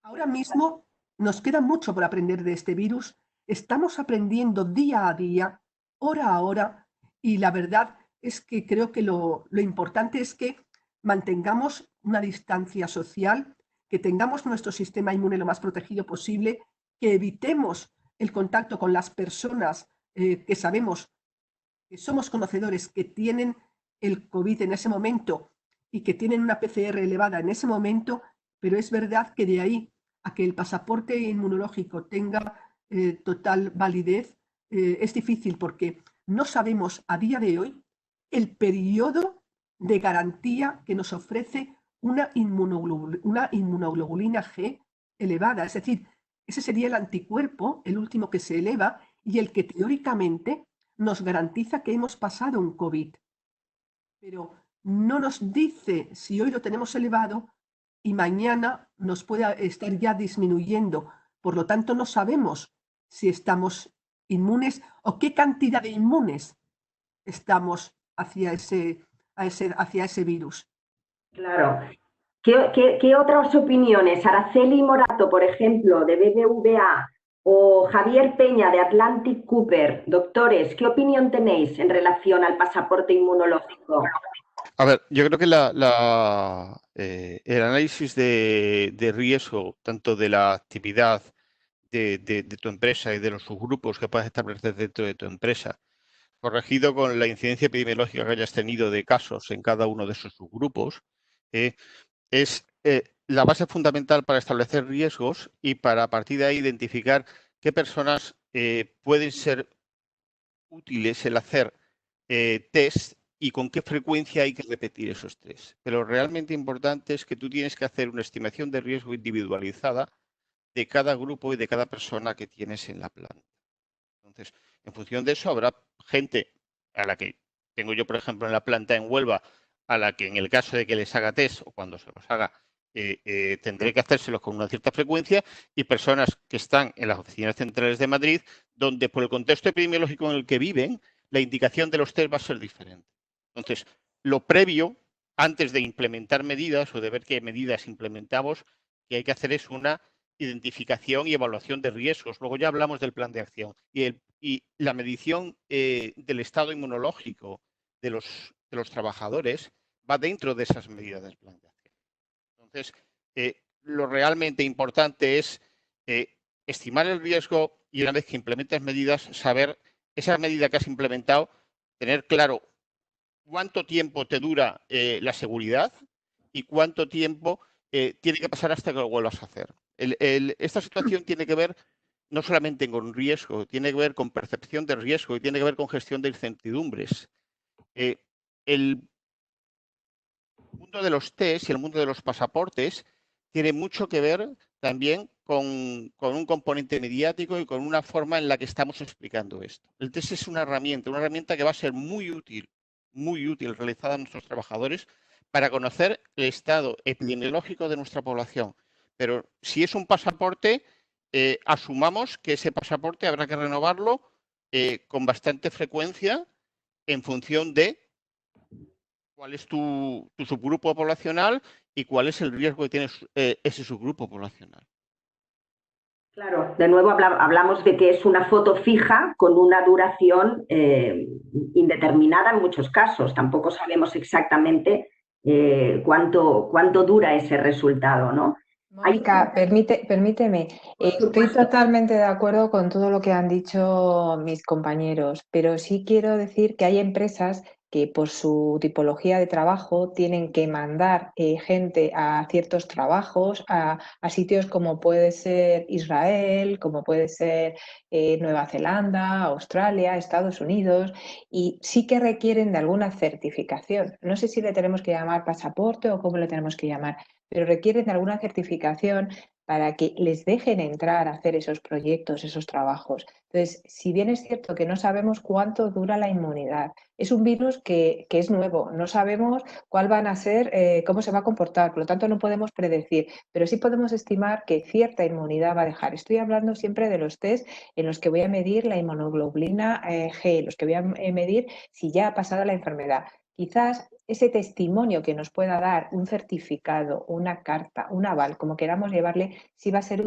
Ahora mismo nos queda mucho por aprender de este virus. Estamos aprendiendo día a día, hora a hora, y la verdad es que creo que lo importante es que mantengamos una distancia social, que tengamos nuestro sistema inmune lo más protegido posible, que evitemos el contacto con las personas que sabemos que somos conocedores que tienen el COVID en ese momento y que tienen una PCR elevada en ese momento, pero es verdad que de ahí a que el pasaporte inmunológico tenga total validez es difícil, porque no sabemos a día de hoy el periodo de garantía que nos ofrece una inmunoglobulina G elevada. Es decir, ese sería el anticuerpo, el último que se eleva y el que teóricamente nos garantiza que hemos pasado un COVID. Pero no nos dice si hoy lo tenemos elevado y mañana nos puede estar ya disminuyendo. Por lo tanto, no sabemos si estamos inmunes o qué cantidad de inmunes estamos hacia ese virus. Claro. ¿Qué otras opiniones? Araceli Morato, por ejemplo, de BBVA, o Javier Peña, de Atlantic Cooper. Doctores, ¿qué opinión tenéis en relación al pasaporte inmunológico? A ver, yo creo que el análisis de riesgo, tanto de la actividad de tu empresa y de los subgrupos que puedas establecer dentro de tu empresa, corregido con la incidencia epidemiológica que hayas tenido de casos en cada uno de esos subgrupos, es la base fundamental para establecer riesgos y para a partir de ahí identificar qué personas pueden ser útiles el hacer test y con qué frecuencia hay que repetir esos test. Pero realmente importante es que tú tienes que hacer una estimación de riesgo individualizada de cada grupo y de cada persona que tienes en la planta. Entonces, en función de eso, habrá gente a la que tengo yo, por ejemplo, en la planta en Huelva, a la que en el caso de que les haga test o cuando se los haga, tendré que hacérselos con una cierta frecuencia, y personas que están en las oficinas centrales de Madrid, donde por el contexto epidemiológico en el que viven, la indicación de los test va a ser diferente. Entonces, lo previo, antes de implementar medidas o de ver qué medidas implementamos, que hay que hacer es una identificación y evaluación de riesgos. Luego ya hablamos del plan de acción. Y la medición del estado inmunológico de los trabajadores va dentro de esas medidas del plan de acción. Entonces, lo realmente importante es estimar el riesgo y, una vez que implementes medidas, saber esa medida que has implementado, tener claro cuánto tiempo te dura la seguridad y cuánto tiempo tiene que pasar hasta que lo vuelvas a hacer. Esta situación tiene que ver no solamente con riesgo, tiene que ver con percepción de riesgo y tiene que ver con gestión de incertidumbres. El mundo de los test y el mundo de los pasaportes tiene mucho que ver también con un componente mediático y con una forma en la que estamos explicando esto. El test es una herramienta que va a ser muy útil realizada a nuestros trabajadores para conocer el estado epidemiológico de nuestra población. Pero si es un pasaporte, asumamos que ese pasaporte habrá que renovarlo con bastante frecuencia en función de cuál es tu subgrupo poblacional y cuál es el riesgo que tiene ese subgrupo poblacional. Claro, de nuevo hablamos de que es una foto fija con una duración indeterminada en muchos casos. Tampoco sabemos exactamente cuánto dura ese resultado, ¿no? Mónica, permíteme, estoy totalmente de acuerdo con todo lo que han dicho mis compañeros, pero sí quiero decir que hay empresas que por su tipología de trabajo tienen que mandar gente a ciertos trabajos, a sitios como puede ser Israel, como puede ser Nueva Zelanda, Australia, Estados Unidos, y sí que requieren de alguna certificación. No sé si le tenemos que llamar pasaporte o cómo le tenemos que llamar, pero requieren de alguna certificación para que les dejen entrar a hacer esos proyectos, esos trabajos. Entonces, si bien es cierto que no sabemos cuánto dura la inmunidad, es un virus que es nuevo, no sabemos cuál van a ser, cómo se va a comportar, por lo tanto no podemos predecir, pero sí podemos estimar que cierta inmunidad va a dejar. Estoy hablando siempre de los test en los que voy a medir la inmunoglobulina G, los que voy a medir si ya ha pasado la enfermedad. Quizás ese testimonio que nos pueda dar un certificado, una carta, un aval, como queramos llamarle, sí va a ser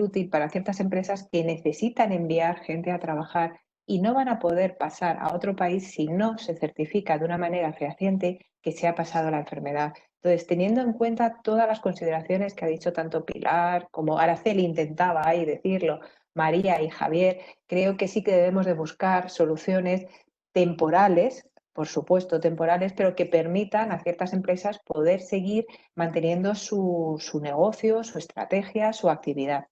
útil para ciertas empresas que necesitan enviar gente a trabajar y no van a poder pasar a otro país si no se certifica de una manera fehaciente que se ha pasado la enfermedad. Entonces, teniendo en cuenta todas las consideraciones que ha dicho tanto Pilar como Araceli intentaba ahí decirlo, María y Javier, creo que sí que debemos de buscar soluciones temporales, por supuesto temporales, pero que permitan a ciertas empresas poder seguir manteniendo su negocio, su estrategia, su actividad.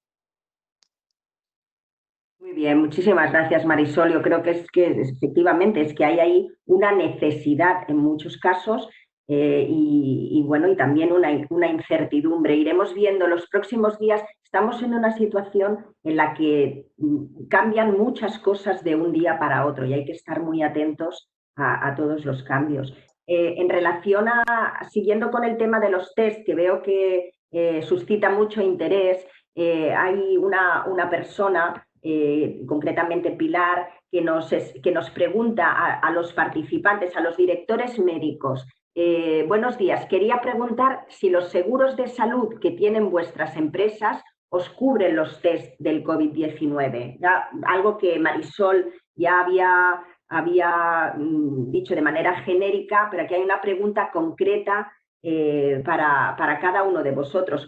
Muy bien, muchísimas gracias, Marisol. Yo creo que efectivamente es que hay ahí una necesidad en muchos casos y también una incertidumbre. Iremos viendo los próximos días. Estamos en una situación en la que cambian muchas cosas de un día para otro y hay que estar muy atentos a todos los cambios. En relación siguiendo con el tema de los test, que veo que suscita mucho interés, hay una persona, concretamente Pilar, que nos pregunta a los participantes, a los directores médicos. Buenos días, quería preguntar si los seguros de salud que tienen vuestras empresas os cubren los test del COVID-19. Algo que Marisol ya había dicho de manera genérica, pero aquí hay una pregunta concreta para cada uno de vosotros.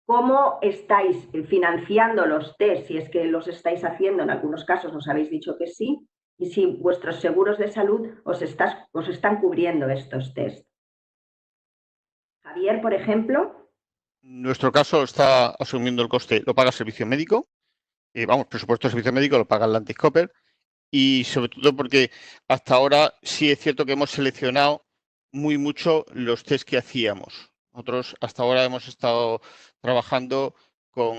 ¿Cómo estáis financiando los test? Si es que los estáis haciendo, en algunos casos nos habéis dicho que sí, y si vuestros seguros de salud os están cubriendo estos test. Javier, por ejemplo. Nuestro caso está asumiendo el coste, lo paga el servicio médico, presupuesto de servicio médico lo paga Atlantic Copper, y sobre todo porque hasta ahora sí es cierto que hemos seleccionado mucho los test que hacíamos. Nosotros hasta ahora hemos estado trabajando con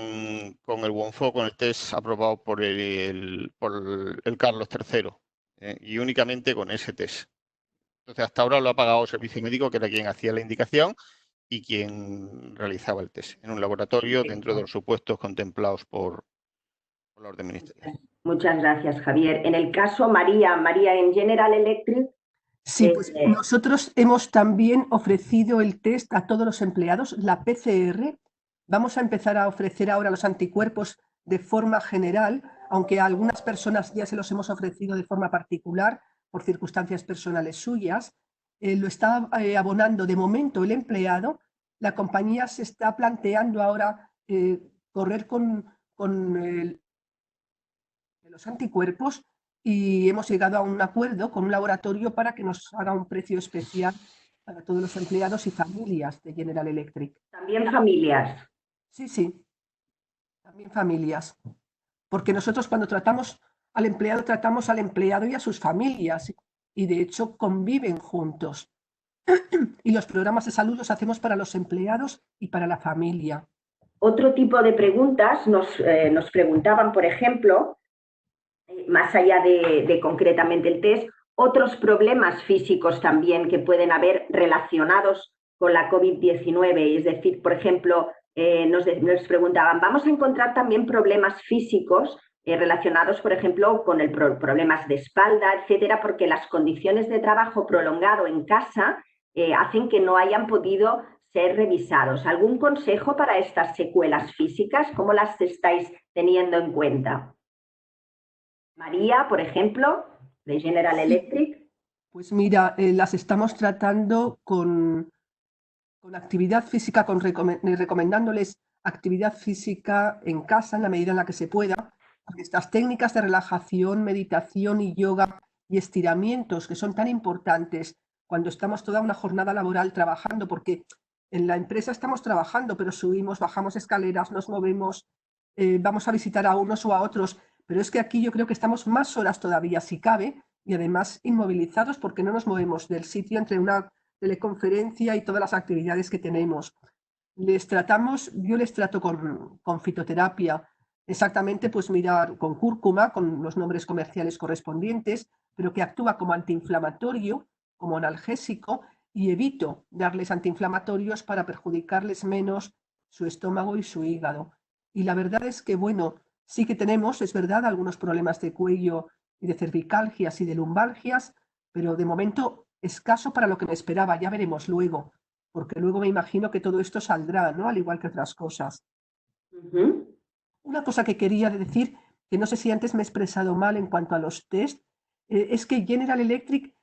el WONFO, con el test aprobado por el Carlos III, y únicamente con ese test. Entonces, hasta ahora lo ha pagado el servicio médico, que era quien hacía la indicación y quien realizaba el test en un laboratorio dentro de los supuestos contemplados por la orden ministerial. Muchas gracias, Javier. En el caso, María en General Electric. Sí, pues nosotros hemos también ofrecido el test a todos los empleados, la PCR. Vamos a empezar a ofrecer ahora los anticuerpos de forma general, aunque a algunas personas ya se los hemos ofrecido de forma particular por circunstancias personales suyas. Lo está abonando de momento el empleado. La compañía se está planteando ahora correr con los anticuerpos y hemos llegado a un acuerdo con un laboratorio para que nos haga un precio especial para todos los empleados y familias de General Electric. También familias. Sí, sí, también familias. Porque nosotros cuando tratamos al empleado y a sus familias, y de hecho conviven juntos. Y los programas de salud los hacemos para los empleados y para la familia. Otro tipo de preguntas nos preguntaban, por ejemplo, más allá de concretamente el test, otros problemas físicos también que pueden haber relacionados con la COVID-19. Es decir, por ejemplo, nos preguntaban, ¿vamos a encontrar también problemas físicos relacionados, por ejemplo, con problemas de espalda, etcétera? Porque las condiciones de trabajo prolongado en casa hacen que no hayan podido ser revisados. ¿Algún consejo para estas secuelas físicas? ¿Cómo las estáis teniendo en cuenta? María, por ejemplo, de General Electric. Pues mira, las estamos tratando con actividad física, recomendándoles actividad física en casa en la medida en la que se pueda, porque estas técnicas de relajación, meditación y yoga y estiramientos que son tan importantes cuando estamos toda una jornada laboral trabajando, porque en la empresa estamos trabajando, pero subimos, bajamos escaleras, nos movemos, vamos a visitar a unos o a otros, pero es que aquí yo creo que estamos más horas todavía, si cabe, y además inmovilizados porque no nos movemos del sitio entre una teleconferencia y todas las actividades que tenemos. Yo les trato con fitoterapia, exactamente, pues mirar con cúrcuma, con los nombres comerciales correspondientes, pero que actúa como antiinflamatorio, como analgésico, y evito darles antiinflamatorios para perjudicarles menos su estómago y su hígado. Y la verdad es que, bueno, sí que tenemos, es verdad, algunos problemas de cuello y de cervicalgias y de lumbalgias, pero de momento escaso para lo que me esperaba, ya veremos luego, porque luego me imagino que todo esto saldrá, ¿no? Al igual que otras cosas. Una cosa que quería decir, que no sé si antes me he expresado mal en cuanto a los test, es que General Electric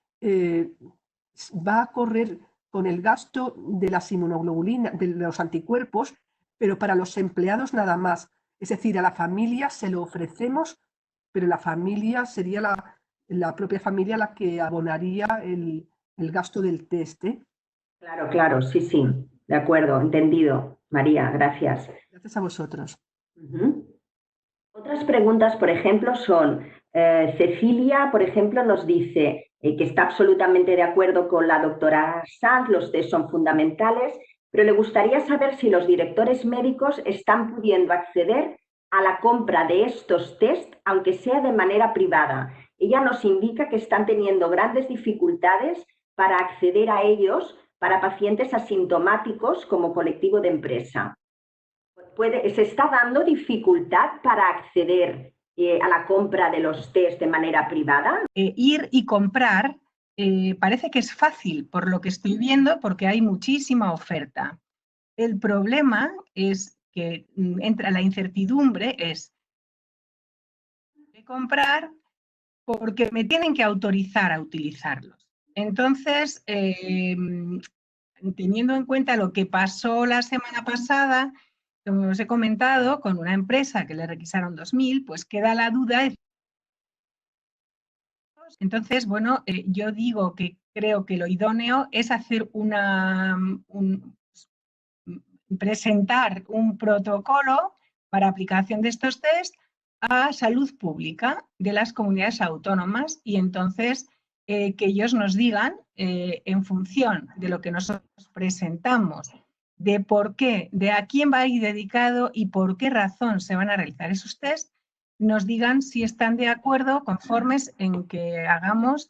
va a correr con el gasto de las inmunoglobulinas, de los anticuerpos, pero para los empleados nada más. Es decir, a la familia se lo ofrecemos, pero la familia sería la propia familia la que abonaría el gasto del test, ¿eh? Claro, claro, sí, sí, de acuerdo, entendido. María, gracias. Gracias a vosotros. Otras preguntas, por ejemplo, son, Cecilia, por ejemplo, nos dice que está absolutamente de acuerdo con la doctora Sanz, los test son fundamentales, pero le gustaría saber si los directores médicos están pudiendo acceder a la compra de estos test, aunque sea de manera privada. Ella nos indica que están teniendo grandes dificultades para acceder a ellos para pacientes asintomáticos como colectivo de empresa. ¿Se está dando dificultad para acceder a la compra de los test de manera privada? Ir y comprar parece que es fácil, por lo que estoy viendo, porque hay muchísima oferta. El problema es que entra la incertidumbre, es de comprar porque me tienen que autorizar a utilizarlos. Entonces, teniendo en cuenta lo que pasó la semana pasada, como os he comentado, con una empresa que le requisaron 2.000, pues queda la duda. Entonces, bueno, yo digo que creo que lo idóneo es hacer presentar un protocolo para aplicación de estos test a salud pública de las comunidades autónomas y entonces que ellos nos digan, en función de lo que nosotros presentamos, de por qué, de a quién va a ir dedicado y por qué razón se van a realizar esos test, nos digan si están de acuerdo, conformes en que hagamos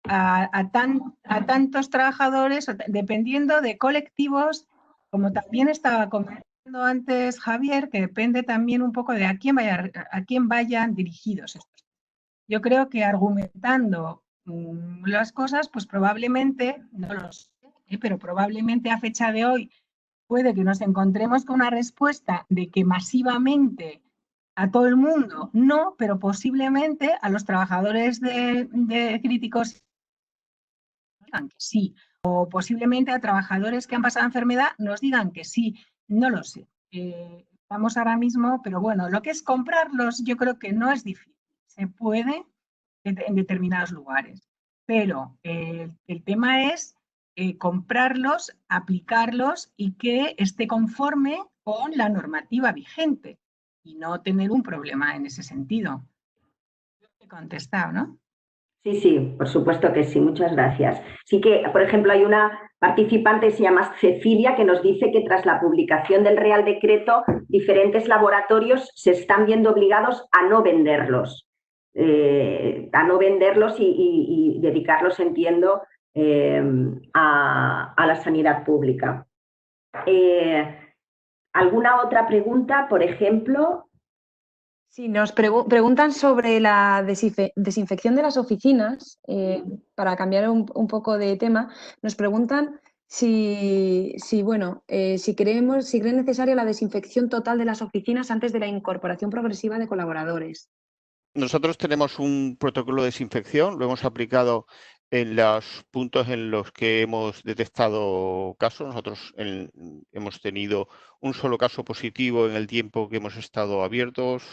a tantos trabajadores, dependiendo de colectivos, como también estaba comentando antes Javier, que depende también un poco de a quién vayan dirigidos estos. Yo creo que argumentando las cosas, pues probablemente, no lo sé, pero probablemente a fecha de hoy puede que nos encontremos con una respuesta de que masivamente a todo el mundo no, pero posiblemente a los trabajadores de críticos digan que sí, o posiblemente a trabajadores que han pasado enfermedad nos digan que sí, no lo sé. Vamos ahora mismo, pero bueno, lo que es comprarlos yo creo que no es difícil, se puede en determinados lugares, pero el tema es comprarlos, aplicarlos y que esté conforme con la normativa vigente y no tener un problema en ese sentido. He contestado, ¿no? Sí, sí, por supuesto que sí, muchas gracias. Sí que, por ejemplo, hay una participante, se llama Cecilia, que nos dice que tras la publicación del Real Decreto, diferentes laboratorios se están viendo obligados a no venderlos. Y dedicarlos, entiendo, a la sanidad pública. ¿Alguna otra pregunta, por ejemplo? Sí, nos preguntan sobre la desinfección de las oficinas. Para cambiar un poco de tema, nos preguntan si creen necesaria la desinfección total de las oficinas antes de la incorporación progresiva de colaboradores. Nosotros tenemos un protocolo de desinfección, lo hemos aplicado en los puntos en los que hemos detectado casos. Nosotros hemos tenido un solo caso positivo en el tiempo que hemos estado abiertos,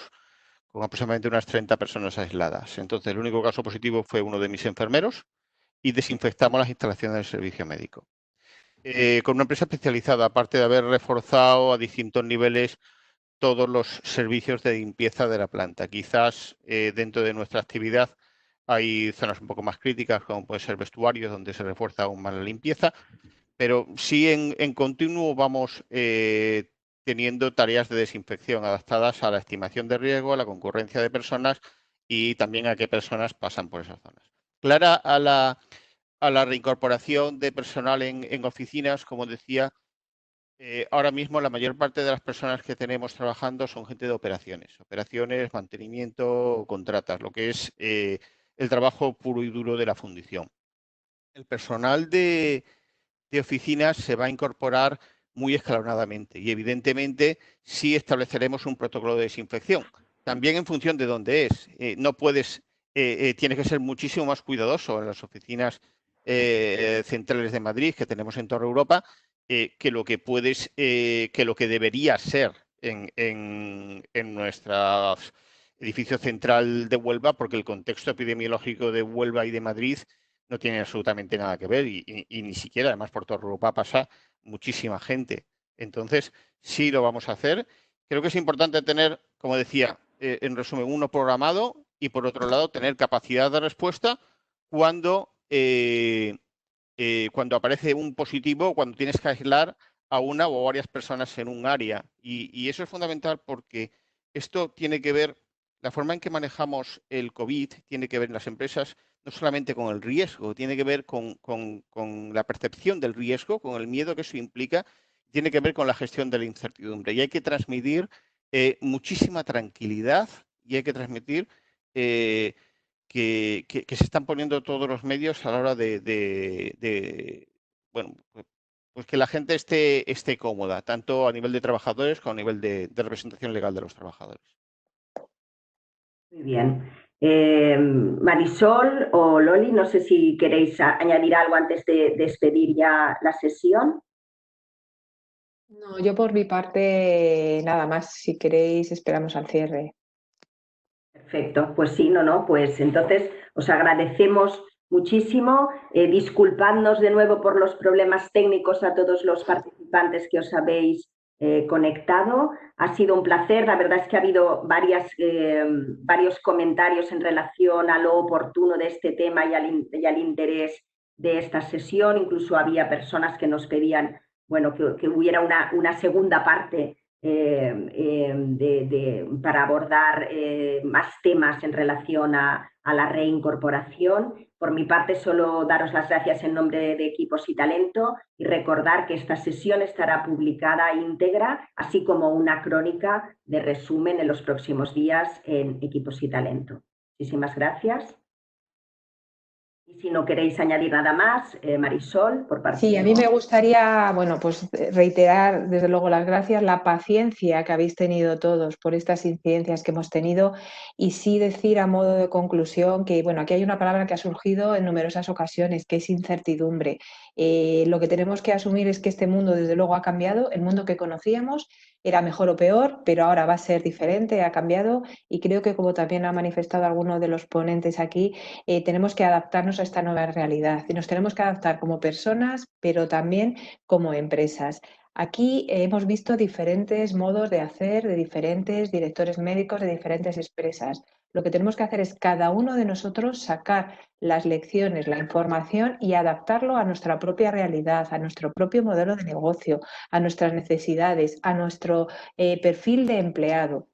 con aproximadamente unas 30 personas aisladas. Entonces, el único caso positivo fue uno de mis enfermeros y desinfectamos las instalaciones del servicio médico. Con una empresa especializada, aparte de haber reforzado a distintos niveles todos los servicios de limpieza de la planta. Quizás dentro de nuestra actividad hay zonas un poco más críticas, como puede ser vestuarios, donde se refuerza aún más la limpieza, pero sí en continuo vamos teniendo tareas de desinfección adaptadas a la estimación de riesgo, a la concurrencia de personas y también a qué personas pasan por esas zonas. Clara a la reincorporación de personal en oficinas, como decía, ahora mismo la mayor parte de las personas que tenemos trabajando son gente de operaciones, mantenimiento, contratas, lo que es el trabajo puro y duro de la fundición. El personal de oficinas se va a incorporar muy escalonadamente y evidentemente sí estableceremos un protocolo de desinfección, también en función de dónde es. Tienes que ser muchísimo más cuidadoso en las oficinas centrales de Madrid que tenemos en toda Europa que lo que debería ser en nuestro edificio central de Huelva, porque el contexto epidemiológico de Huelva y de Madrid no tiene absolutamente nada que ver y ni siquiera, además, por toda Europa pasa muchísima gente. Entonces, sí lo vamos a hacer. Creo que es importante tener, como decía, en resumen, uno programado y, por otro lado, tener capacidad de respuesta cuando aparece un positivo, cuando tienes que aislar a una o varias personas en un área. Y eso es fundamental porque esto tiene que ver, la forma en que manejamos el COVID tiene que ver en las empresas no solamente con el riesgo, tiene que ver con la percepción del riesgo, con el miedo que eso implica, tiene que ver con la gestión de la incertidumbre. Y hay que transmitir muchísima tranquilidad y hay que transmitir que se están poniendo todos los medios a la hora pues que la gente esté cómoda, tanto a nivel de trabajadores como a nivel de representación legal de los trabajadores. Muy bien. Marisol o Loli, no sé si queréis añadir algo antes de despedir ya la sesión. No, yo por mi parte nada más. Si queréis, esperamos al cierre. Perfecto, pues sí, pues entonces os agradecemos muchísimo. Disculpadnos de nuevo por los problemas técnicos a todos los participantes que os habéis conectado. Ha sido un placer. La verdad es que ha habido varios comentarios en relación a lo oportuno de este tema y al interés de esta sesión. Incluso había personas que nos pedían, que hubiera una segunda parte para abordar más temas en relación a la reincorporación. Por mi parte, solo daros las gracias en nombre de Equipos y Talento y recordar que esta sesión estará publicada íntegra, así como una crónica de resumen en los próximos días en Equipos y Talento. Muchísimas gracias. Y si no queréis añadir nada más, Marisol, por parte Sí, a mí me gustaría, reiterar desde luego las gracias, la paciencia que habéis tenido todos por estas incidencias que hemos tenido y sí decir a modo de conclusión que, aquí hay una palabra que ha surgido en numerosas ocasiones, que es incertidumbre. Lo que tenemos que asumir es que este mundo desde luego ha cambiado, el mundo que conocíamos era mejor o peor, pero ahora va a ser diferente, ha cambiado y creo que, como también ha manifestado alguno de los ponentes aquí, tenemos que adaptarnos a esta nueva realidad y nos tenemos que adaptar como personas, pero también como empresas. Aquí hemos visto diferentes modos de hacer, de diferentes directores médicos, de diferentes empresas. Lo que tenemos que hacer es cada uno de nosotros sacar las lecciones, la información y adaptarlo a nuestra propia realidad, a nuestro propio modelo de negocio, a nuestras necesidades, a nuestro perfil de empleado.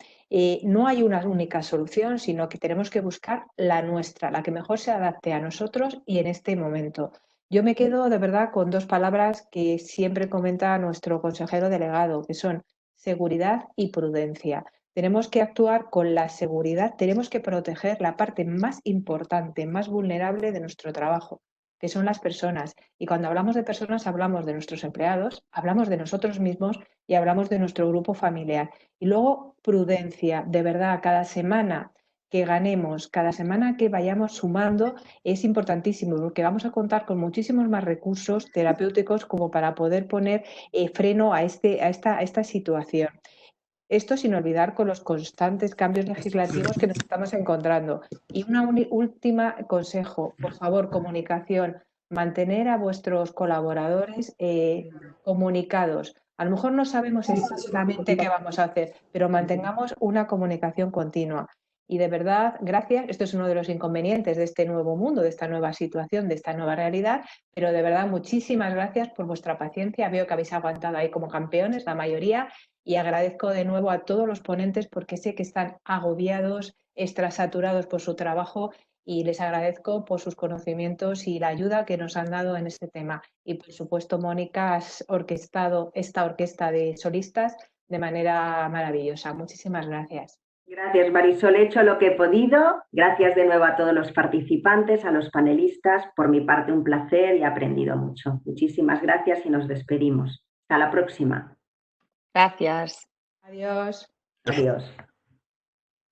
No hay una única solución, sino que tenemos que buscar la nuestra, la que mejor se adapte a nosotros y en este momento. Yo me quedo de verdad con dos palabras que siempre comenta nuestro consejero delegado, que son seguridad y prudencia. Tenemos que actuar con la seguridad, tenemos que proteger la parte más importante, más vulnerable de nuestro trabajo, que son las personas. Y cuando hablamos de personas, hablamos de nuestros empleados, hablamos de nosotros mismos y hablamos de nuestro grupo familiar. Y luego, prudencia, de verdad, cada semana que ganemos, cada semana que vayamos sumando, es importantísimo porque vamos a contar con muchísimos más recursos terapéuticos como para poder poner freno a esta situación. Esto sin olvidar con los constantes cambios legislativos que nos estamos encontrando. Y un último consejo, por favor, comunicación, mantener a vuestros colaboradores comunicados. A lo mejor no sabemos exactamente qué vamos a hacer, pero mantengamos una comunicación continua. Y de verdad, gracias. Esto es uno de los inconvenientes de este nuevo mundo, de esta nueva situación, de esta nueva realidad, pero de verdad, muchísimas gracias por vuestra paciencia. Veo que habéis aguantado ahí como campeones, la mayoría. Y agradezco de nuevo a todos los ponentes porque sé que están agobiados, extrasaturados por su trabajo y les agradezco por sus conocimientos y la ayuda que nos han dado en este tema. Y por supuesto, Mónica, has orquestado esta orquesta de solistas de manera maravillosa. Muchísimas gracias. Gracias, Marisol. He hecho lo que he podido. Gracias de nuevo a todos los participantes, a los panelistas. Por mi parte, un placer y he aprendido mucho. Muchísimas gracias y nos despedimos. Hasta la próxima. Gracias. Adiós. Adiós.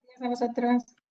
Gracias a vosotros.